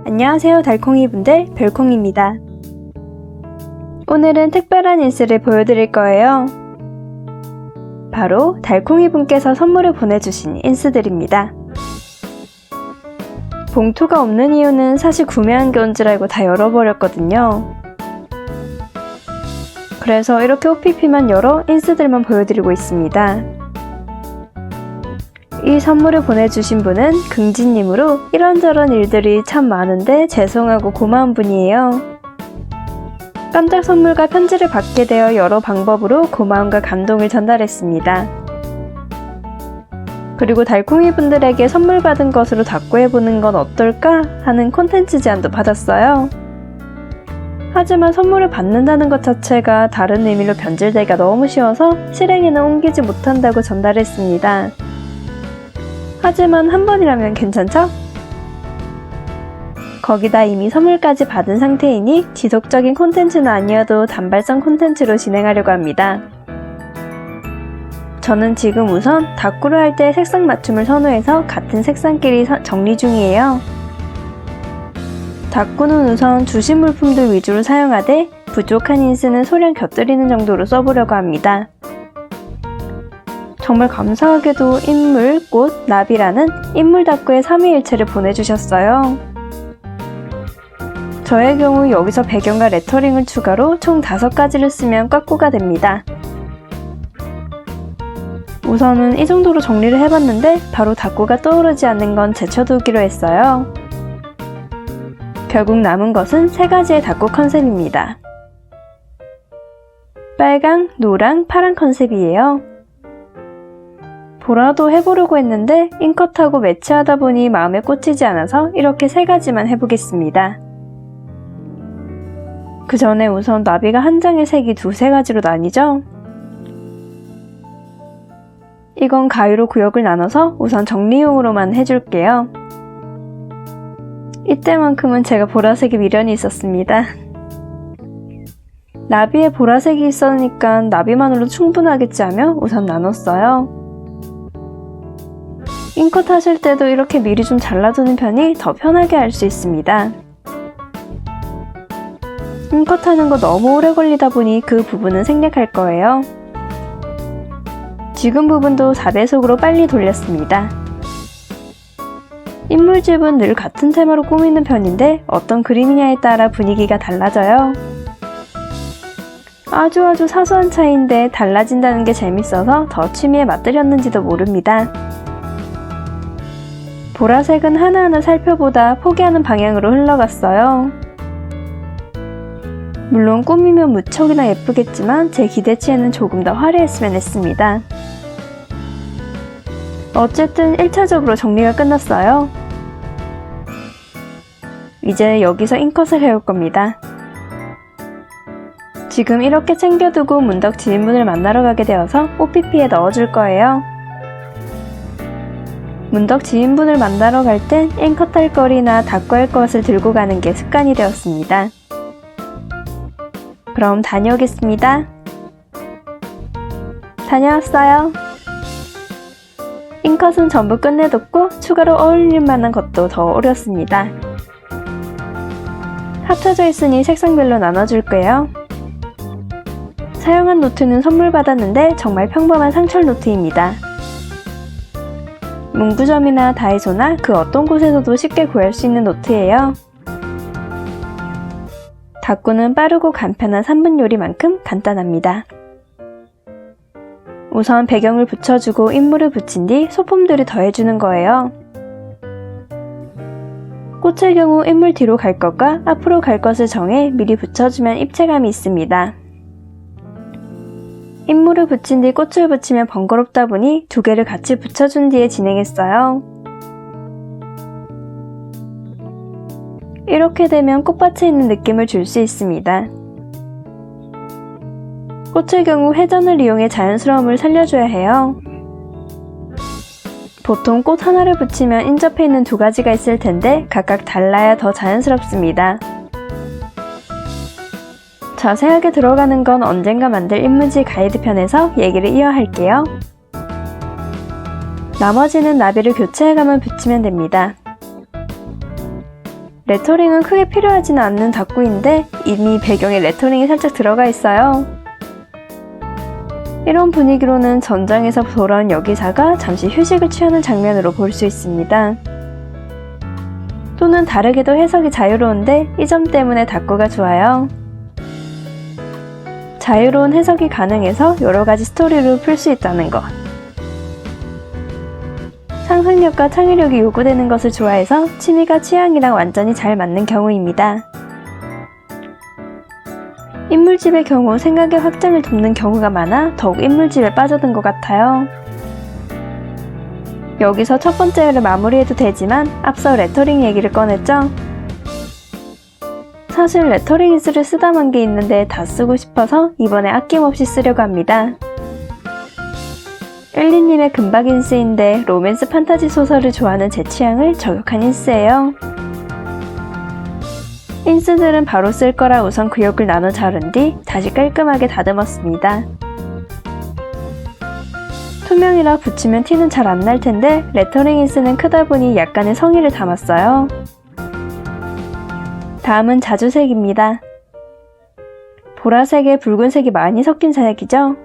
안녕하세요 달콩이분들, 별콩입니다. 오늘은 특별한 인스를 보여드릴 거예요. 바로 달콩이분께서 선물을 보내주신 인스들입니다. 봉투가 없는 이유는 사실 구매한 게 온 줄 알고 다 열어버렸거든요. 그래서 이렇게 OPP만 열어 인스들만 보여드리고 있습니다. 이 선물을 보내주신 분은 긍지님으로 이런저런 일들이 참 많은데 죄송하고 고마운 분이에요. 깜짝 선물과 편지를 받게 되어 여러 방법으로 고마움과 감동을 전달했습니다. 그리고 달콩이 분들에게 선물 받은 것으로 답구해보는 건 어떨까 하는 콘텐츠 제안도 받았어요. 하지만 선물을 받는다는 것 자체가 다른 의미로 변질되기가 너무 쉬워서 실행에는 옮기지 못한다고 전달했습니다. 하지만 한 번이라면 괜찮죠? 거기다 이미 선물까지 받은 상태이니 지속적인 콘텐츠는 아니어도 단발성 콘텐츠로 진행하려고 합니다. 저는 지금 우선 다꾸를 할 때 색상 맞춤을 선호해서 같은 색상끼리 정리 중이에요. 다꾸는 우선 주신 물품들 위주로 사용하되 부족한 인스는 소량 곁들이는 정도로 써보려고 합니다. 정말 감사하게도 인물, 꽃, 나비라는 인물 다꾸의 3위일체를 보내주셨어요. 저의 경우 여기서 배경과 레터링을 추가로 총 5가지를 쓰면 꽉꾸가 됩니다. 우선은 이 정도로 정리를 해봤는데 바로 다꾸가 떠오르지 않는 건 제쳐두기로 했어요. 결국 남은 것은 3가지의 다꾸 컨셉입니다. 빨강, 노랑, 파란 컨셉이에요. 보라도 해보려고 했는데 인컷하고 매치하다 보니 마음에 꽂히지 않아서 이렇게 3가지만 해보겠습니다. 그 전에 우선 나비가 한 장의 색이 2-3가지로 나뉘죠? 이건 가위로 구역을 나눠서 우선 정리용으로만 해줄게요. 이때만큼은 제가 보라색에 미련이 있었습니다. 나비에 보라색이 있으니까 나비만으로 충분하겠지 하며 우선 나눴어요. 인컷 하실 때도 이렇게 미리 좀 잘라두는 편이 더 편하게 할 수 있습니다. 인컷 하는 거 너무 오래 걸리다 보니 그 부분은 생략할 거예요. 지금 부분도 4배속으로 빨리 돌렸습니다. 인물집은 늘 같은 테마로 꾸미는 편인데 어떤 그림이냐에 따라 분위기가 달라져요. 아주 사소한 차이인데 달라진다는 게 재밌어서 더 취미에 맞들였는지도 모릅니다. 보라색은 하나하나 살펴보다 포기하는 방향으로 흘러갔어요. 물론 꾸미면 무척이나 예쁘겠지만 제 기대치에는 조금 더 화려했으면 했습니다. 어쨌든 1차적으로 정리가 끝났어요. 이제 여기서 인컷을 해올 겁니다. 지금 이렇게 챙겨두고 문덕 지인분을 만나러 가게 되어서 OPP에 넣어줄 거예요. 문덕 지인분을 만나러 갈 땐 인컷 할 거리나 다꾸할 것을 들고 가는 게 습관이 되었습니다. 그럼 다녀오겠습니다. 다녀왔어요. 인컷은 전부 끝내뒀고 추가로 어울릴 만한 것도 더 오렸습니다. 합쳐져 있으니 색상별로 나눠줄게요. 사용한 노트는 선물 받았는데 정말 평범한 상철 노트입니다. 문구점이나 다이소나 그 어떤 곳에서도 쉽게 구할 수 있는 노트예요. 다꾸는 빠르고 간편한 3분 요리만큼 간단합니다. 우선 배경을 붙여주고 인물을 붙인 뒤 소품들을 더해주는 거예요. 꽃의 경우 인물 뒤로 갈 것과 앞으로 갈 것을 정해 미리 붙여주면 입체감이 있습니다. 인물을 붙인 뒤 꽃을 붙이면 번거롭다 보니 2개를 같이 붙여준 뒤에 진행했어요. 이렇게 되면 꽃밭에 있는 느낌을 줄 수 있습니다. 꽃의 경우 회전을 이용해 자연스러움을 살려줘야 해요. 보통 꽃 하나를 붙이면 인접해 있는 2가지가 있을 텐데 각각 달라야 더 자연스럽습니다. 자세하게 들어가는 건 언젠가 만들 인문지 가이드 편에서 얘기를 이어할게요. 나머지는 나비를 교체해가며 붙이면 됩니다. 레터링은 크게 필요하지는 않는 닭구인데 이미 배경에 레터링이 살짝 들어가 있어요. 이런 분위기로는 전장에서 돌아온 여기사가 잠시 휴식을 취하는 장면으로 볼 수 있습니다. 또는 다르게도 해석이 자유로운데 이 점 때문에 닭구가 좋아요. 자유로운 해석이 가능해서 여러가지 스토리로 풀 수 있다는 것. 상상력과 창의력이 요구되는 것을 좋아해서 취미가 취향이랑 완전히 잘 맞는 경우입니다. 인물집의 경우 생각의 확장을 돕는 경우가 많아 더욱 인물집에 빠져든 것 같아요. 여기서 첫 번째 회를 마무리해도 되지만 앞서 레터링 얘기를 꺼냈죠? 사실 레터링 인스를 쓰다만 게 있는데 다 쓰고 싶어서 이번에 아낌없이 쓰려고 합니다. 엘리님의 금박 인스인데 로맨스 판타지 소설을 좋아하는 제 취향을 저격한 인스예요. 인스들은 바로 쓸 거라 우선 구역을 나눠 자른 뒤 다시 깔끔하게 다듬었습니다. 투명이라 붙이면 티는 잘 안 날 텐데 레터링 인스는 크다 보니 약간의 성의를 담았어요. 다음은 자주색입니다. 보라색에 붉은색이 많이 섞인 색이죠?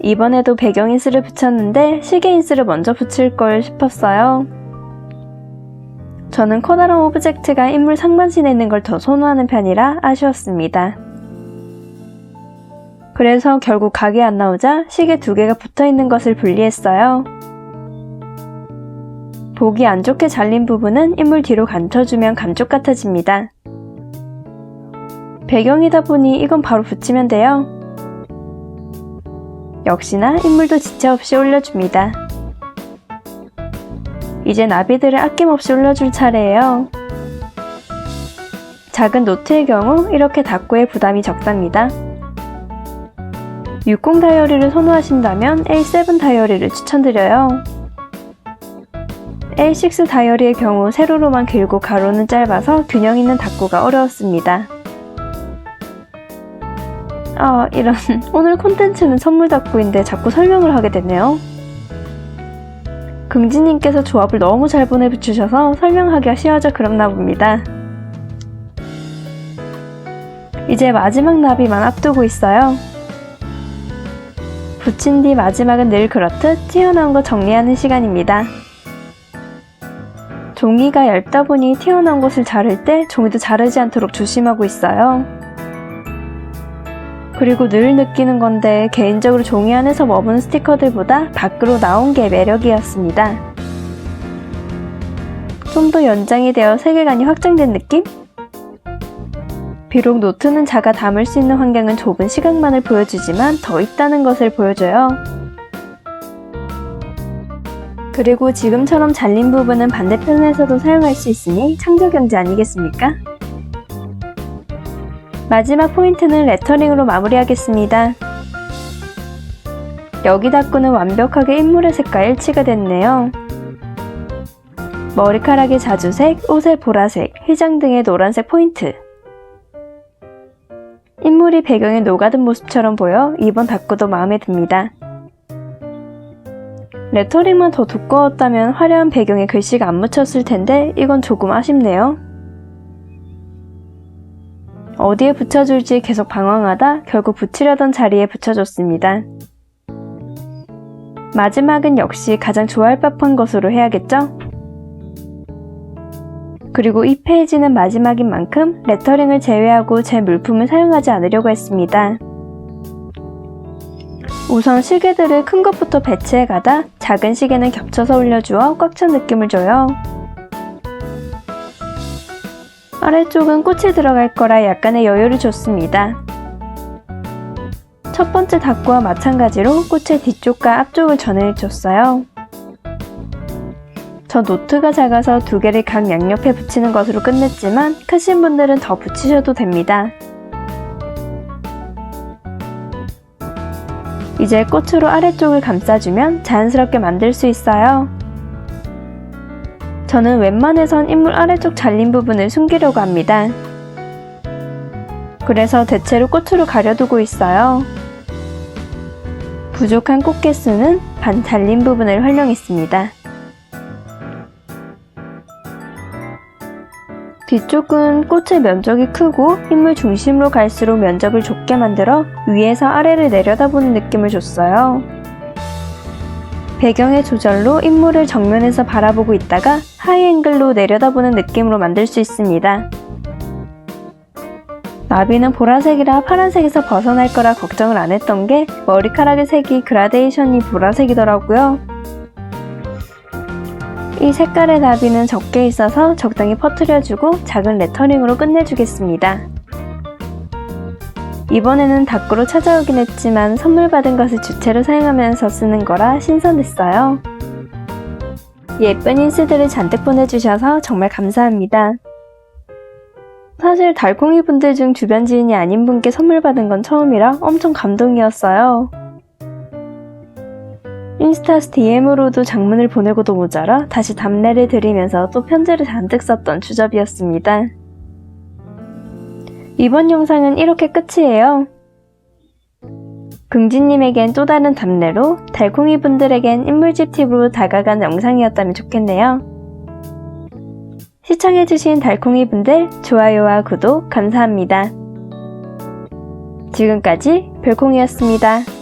이번에도 배경 인스를 붙였는데 시계 인스를 먼저 붙일 걸 싶었어요. 저는 커다란 오브젝트가 인물 상반신에 있는 걸 더 선호하는 편이라 아쉬웠습니다. 그래서 결국 각이 안 나오자 시계 2개가 붙어있는 것을 분리했어요. 보기 안 좋게 잘린 부분은 인물 뒤로 감춰주면 감쪽 같아집니다. 배경이다 보니 이건 바로 붙이면 돼요. 역시나 인물도 지체 없이 올려줍니다. 이제 나비들을 아낌없이 올려줄 차례예요. 작은 노트의 경우 이렇게 닭구에 부담이 적답니다. 60 다이어리를 선호하신다면 A7 다이어리를 추천드려요. A6 다이어리의 경우 세로로만 길고 가로는 짧아서 균형 있는 닭구가 어려웠습니다. 이런 오늘 콘텐츠는 선물 닭구인데 자꾸 설명을 하게 됐네요. 긍지님께서 조합을 너무 잘 보내주셔서 설명하기가 쉬워져 그렇나 봅니다. 이제 마지막 나비만 앞두고 있어요. 붙인 뒤 마지막은 늘 그렇듯 튀어나온 거 정리하는 시간입니다. 종이가 얇다 보니 튀어나온 것을 자를 때 종이도 자르지 않도록 조심하고 있어요. 그리고 늘 느끼는 건데 개인적으로 종이 안에서 머무는 스티커들보다 밖으로 나온 게 매력이었습니다. 좀 더 연장이 되어 세계관이 확장된 느낌? 비록 노트는 작아 담을 수 있는 환경은 좁은 시각만을 보여주지만 더 있다는 것을 보여줘요. 그리고 지금처럼 잘린 부분은 반대편에서도 사용할 수 있으니 창조경제 아니겠습니까? 마지막 포인트는 레터링으로 마무리하겠습니다. 여기 닭구는 완벽하게 인물의 색과 일치가 됐네요. 머리카락의 자주색, 옷의 보라색, 휘장 등의 노란색 포인트. 인물이 배경에 녹아든 모습처럼 보여 이번 닭구도 마음에 듭니다. 레터링만 더 두꺼웠다면 화려한 배경에 글씨가 안 묻혔을 텐데 이건 조금 아쉽네요. 어디에 붙여줄지 계속 방황하다 결국 붙이려던 자리에 붙여줬습니다. 마지막은 역시 가장 좋아할 법한 것으로 해야겠죠? 그리고 이 페이지는 마지막인 만큼 레터링을 제외하고 제 물품을 사용하지 않으려고 했습니다. 우선 시계들을 큰 것부터 배치해 가다 작은 시계는 겹쳐서 올려주어 꽉 찬 느낌을 줘요. 아래쪽은 꽃이 들어갈 거라 약간의 여유를 줬습니다. 첫 번째 닭구와 마찬가지로 꽃의 뒤쪽과 앞쪽을 전해줬어요. 저 노트가 작아서 2개를 각 양옆에 붙이는 것으로 끝냈지만 크신 분들은 더 붙이셔도 됩니다. 이제 꽃으로 아래쪽을 감싸주면 자연스럽게 만들 수 있어요. 저는 웬만해선 인물 아래쪽 잘린 부분을 숨기려고 합니다. 그래서 대체로 꽃으로 가려두고 있어요. 부족한 꽃 개수는 반 잘린 부분을 활용했습니다. 뒤쪽은 꽃의 면적이 크고 인물 중심으로 갈수록 면적을 좁게 만들어 위에서 아래를 내려다보는 느낌을 줬어요. 배경의 조절로 인물을 정면에서 바라보고 있다가 하이앵글로 내려다보는 느낌으로 만들 수 있습니다. 나비는 보라색이라 파란색에서 벗어날 거라 걱정을 안 했던 게 머리카락의 색이 그라데이션이 보라색이더라고요. 이 색깔의 나비는 적게 있어서 적당히 퍼뜨려주고 작은 레터링으로 끝내주겠습니다. 이번에는 닭구로 찾아오긴 했지만 선물 받은 것을 주체로 사용하면서 쓰는 거라 신선했어요. 예쁜 인스들을 잔뜩 보내주셔서 정말 감사합니다. 사실 달콩이 분들 중 주변 지인이 아닌 분께 선물 받은 건 처음이라 엄청 감동이었어요. 인스타스 DM으로도 장문을 보내고도 모자라 다시 답례를 드리면서 또 편지를 잔뜩 썼던 주접이었습니다. 이번 영상은 이렇게 끝이에요. 긍지님에겐 또 다른 답례로 달콩이 분들에겐 인물집 팁으로 다가간 영상이었다면 좋겠네요. 시청해주신 달콩이 분들 좋아요와 구독 감사합니다. 지금까지 별콩이었습니다.